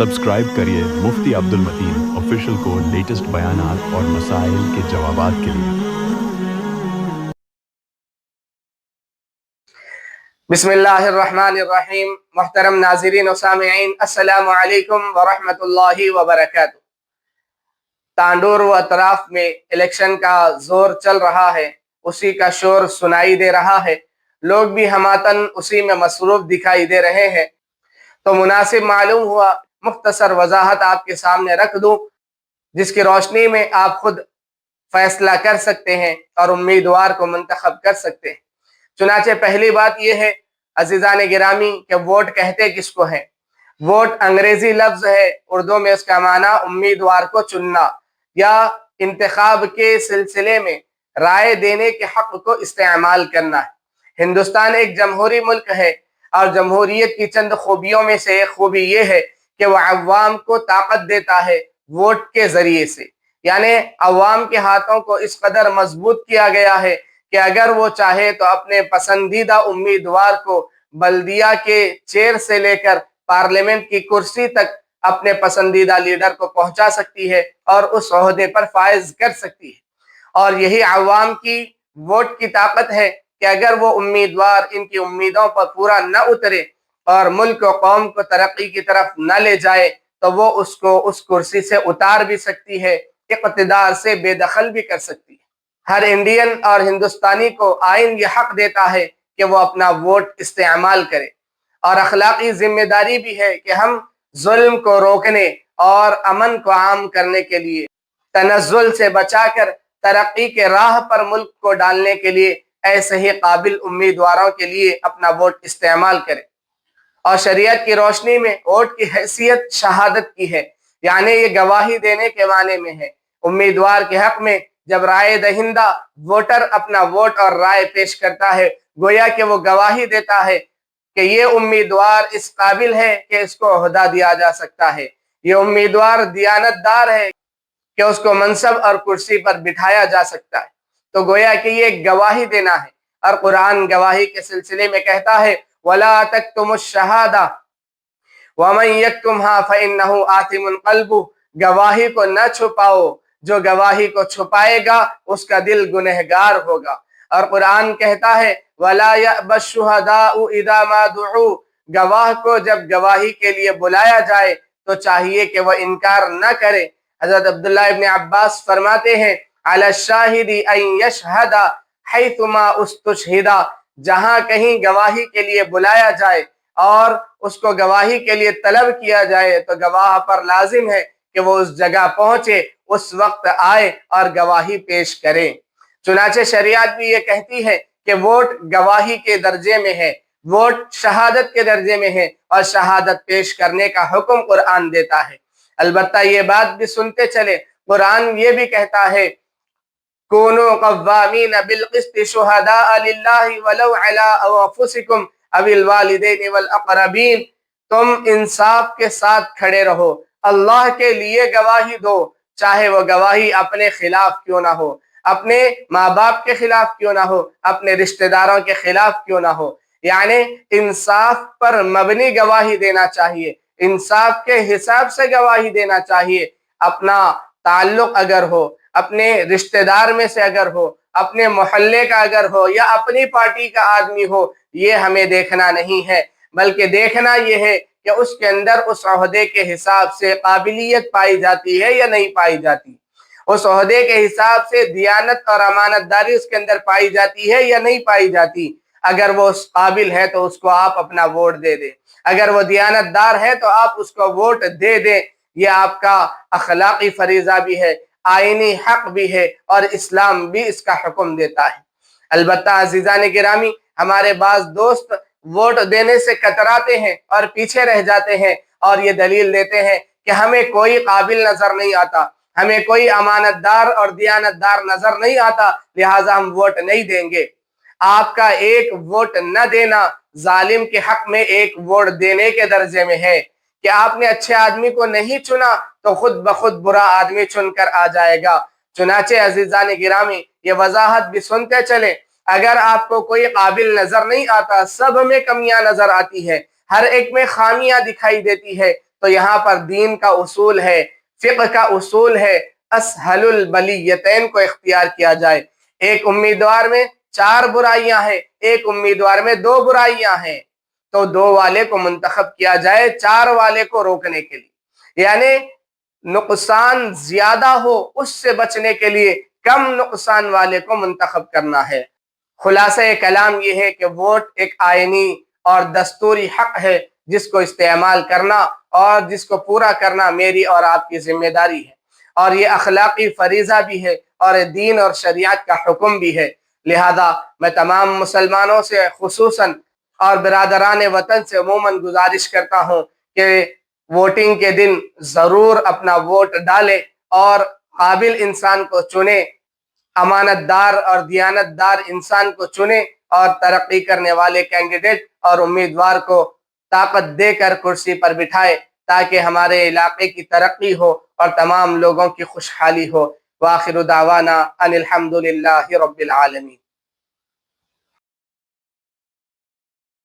Subscribe करिए मुफ्ती Abdul Mateen official को latest बयानात और मसाइल के जवाबात के लिए। बिस्मिल्लाहिर्रहमानिर्रहीम। मुहतरम नाज़रीन और सामिईन, अस्सलामु अलैकुम व रहमतुल्लाहि व बरकातुहू। तांडोर व अतराफ में इलेक्शन का जोर चल रहा है, उसी का शोर सुनाई दे रहा है, लोग भी हमातन उसी में मसरूफ दिखाई दे रहे हैं। तो मुनासिब मालूम हुआ मुख्तसर वजाहत आपके सामने रख दूं, जिसकी रोशनी में आप खुद फैसला कर सकते हैं और उम्मीदवार को मुंतखब कर सकते हैं। चुनाचे पहली बात यह है अजीजान गिरामी कि वोट कहते किसको है। वोट अंग्रेजी लफ्ज है, उर्दू में उसका माना उम्मीदवार को चुनना या इंतखाब के सिलसिले में राय देने के हक को इस्तेमाल करना है। हिंदुस्तान एक जमहूरी मुल्क है और जमहूरियत की चंद खूबियों में से एक खूबी यह है कि वह अवाम को ताकत देता है वोट के जरिए से, यानी अवाम के हाथों को इस कदर मजबूत किया गया है कि अगर वो चाहे तो अपने पसंदीदा उम्मीदवार को बल्दिया के चेयर से लेकर पार्लियामेंट की कुर्सी तक अपने पसंदीदा लीडर को पहुंचा सकती है और उस ओहदे पर फायज कर सकती है। और यही अवाम की वोट की ताकत है कि अगर वो उम्मीदवार इनकी उम्मीदों पर पूरा न उतरे और मुल्क और कौम को तरक्की की तरफ न ले जाए तो वो उसको उस कुर्सी से उतार भी सकती है, इक़्तिदार से बेदखल भी कर सकती है। हर इंडियन और हिंदुस्तानी को आइन ये हक देता है कि वो अपना वोट इस्तेमाल करे और अखलाकी जिम्मेदारी भी है कि हम जुल्म को रोकने और अमन को आम करने के लिए, तनज़्ज़ुल से बचाकर तरक्की के राह पर मुल्क को डालने के लिए ऐसे ही काबिल उम्मीदवारों के लिए अपना वोट इस्तेमाल करें। और शरीयत की रोशनी में वोट की हैसियत शहादत की है, यानी ये गवाही देने के माने में है। उम्मीदवार के हक में जब राय दहिंदा वोटर अपना वोट और राय पेश करता है, गोया कि वो गवाही देता है कि ये उम्मीदवार इस काबिल है कि इसको ओहदा दिया जा सकता है, ये उम्मीदवार दियानतदार है कि उसको मनसब और कुर्सी पर बिठाया जा सकता है। तो गोया कि ये गवाही देना है। और कुरान गवाही के सिलसिले में कहता है वला तक्तुमुश शहादा वमन यक्तुमहा फइन्नहु आतिमुन क़ल्बुहु, गवाही को न छुपाओ, जो गवाही को छुपाएगा उसका दिल गुनहगार होगा। और कुरान कहता है वला यअबश शुहदाउ इज़ा मा दुउ, गवाह को जब गवाही के लिए बुलाया जाए तो चाहिए कि वह इनकार न करे। हजरत अब्दुल्लाह इब्न अब्बास फरमाते हैं अला शाहिदी अन यशहदा हैथुमा उस्तुशहिदा, जहां कहीं गवाही के लिए बुलाया जाए और उसको गवाही के लिए तलब किया जाए तो गवाह पर लाजिम है कि वो उस जगह पहुंचे, उस वक्त आए और गवाही पेश करे। चुनाचे शरीयत भी ये कहती है कि वोट गवाही के दर्जे में है, वोट शहादत के दर्जे में है और शहादत पेश करने का हुक्म कुरान देता है। अलबत्ता ये बात भी सुनते चले, कुरान ये भी कहता है कूनू क़व्वामीन बिल क़िस्ति शुहदाअ लिल्लाहि वलौ अला अनफुसिकुम अविल वालिदैन वल अक़रबीन, तुम इंसाफ के साथ खड़े रहो, अल्लाह के लिए गवाही दो, चाहे वो गवाही अपने खिलाफ क्यों ना हो, अपने माँ बाप के खिलाफ क्यों ना हो, अपने रिश्तेदारों के खिलाफ क्यों ना हो। यानी इंसाफ पर मबनी गवाही देना चाहिए, इंसाफ के हिसाब से गवाही देना चाहिए। अपना ताल्लुक अगर हो, अपने रिश्तेदार में से अगर हो, अपने मोहल्ले का अगर हो या अपनी पार्टी का आदमी हो, ये हमें देखना नहीं है, बल्कि देखना यह है कि उसके अंदर उस ओहदे के हिसाब से काबिलियत पाई जाती है या नहीं पाई जाती, उस ओहदे के हिसाब से दियानत और अमानतदारी उसके अंदर पाई जाती है या नहीं पाई जाती। अगर वो उस काबिल है तो उसको आप अपना वोट दे दें, अगर वो दियानतदार है तो आप उसको वोट दे दें। ये आपका अखलाकी फरीजा भी है, आईनी हक भी है और इस्लाम भी इसका हुक्म देता है। अलबत्ता अजीजान गिरामी, हमारे बाज दोस्त वोट देने से कतराते हैं और पीछे रह जाते हैं और ये दलील देते हैं कि हमें कोई काबिल नजर नहीं आता, हमें कोई अमानतदार और दियानतदार नजर नहीं आता, लिहाजा हम वोट नहीं देंगे। आपका एक वोट न देना जालिम के हक में एक वोट देने के दर्जे में है कि आपने अच्छे आदमी को नहीं चुना तो खुद ब खुद बुरा आदमी चुनकर आ जाएगा। चुनाचे अजीजान गिरामी, ये वजाहत भी सुनते चले, अगर आपको कोई काबिल नजर नहीं आता, सब में कमियां नजर आती है, हर एक में खामियां दिखाई देती है, تو یہاں پر دین کا اصول ہے، فقہ کا اصول ہے، اسہل البلیتین کو اختیار کیا جائے۔ ایک امیدوار میں 4 برائیاں ہیں، ایک امیدوار میں 2 برائیاں ہیں، تو 2 والے کو منتخب کیا جائے 4 والے کو روکنے کے لیے، یعنی نقصان زیادہ ہو اس سے بچنے کے لیے کم نقصان والے کو منتخب کرنا ہے۔ خلاصہ کلام یہ ہے کہ ووٹ ایک آئینی اور دستوری حق ہے جس کو استعمال کرنا اور جس کو پورا کرنا میری اور آپ کی ذمہ داری ہے، اور یہ اخلاقی فریضہ بھی ہے اور دین اور شریعت کا حکم بھی ہے۔ لہذا میں تمام مسلمانوں سے خصوصاً اور برادران وطن سے عموماً گزارش کرتا ہوں کہ ووٹنگ کے دن ضرور اپنا ووٹ ڈالیں اور قابل انسان کو چنیں، امانت دار اور دیانت دار انسان کو چنیں اور ترقی کرنے والے کینڈیڈیٹ اور امیدوار کو طاقت دے کر کرسی پر بٹھائے تاکہ ہمارے علاقے کی ترقی ہو اور تمام لوگوں کی خوشحالی ہو۔ وآخر دعوانا ان الحمد للہ رب العالمین۔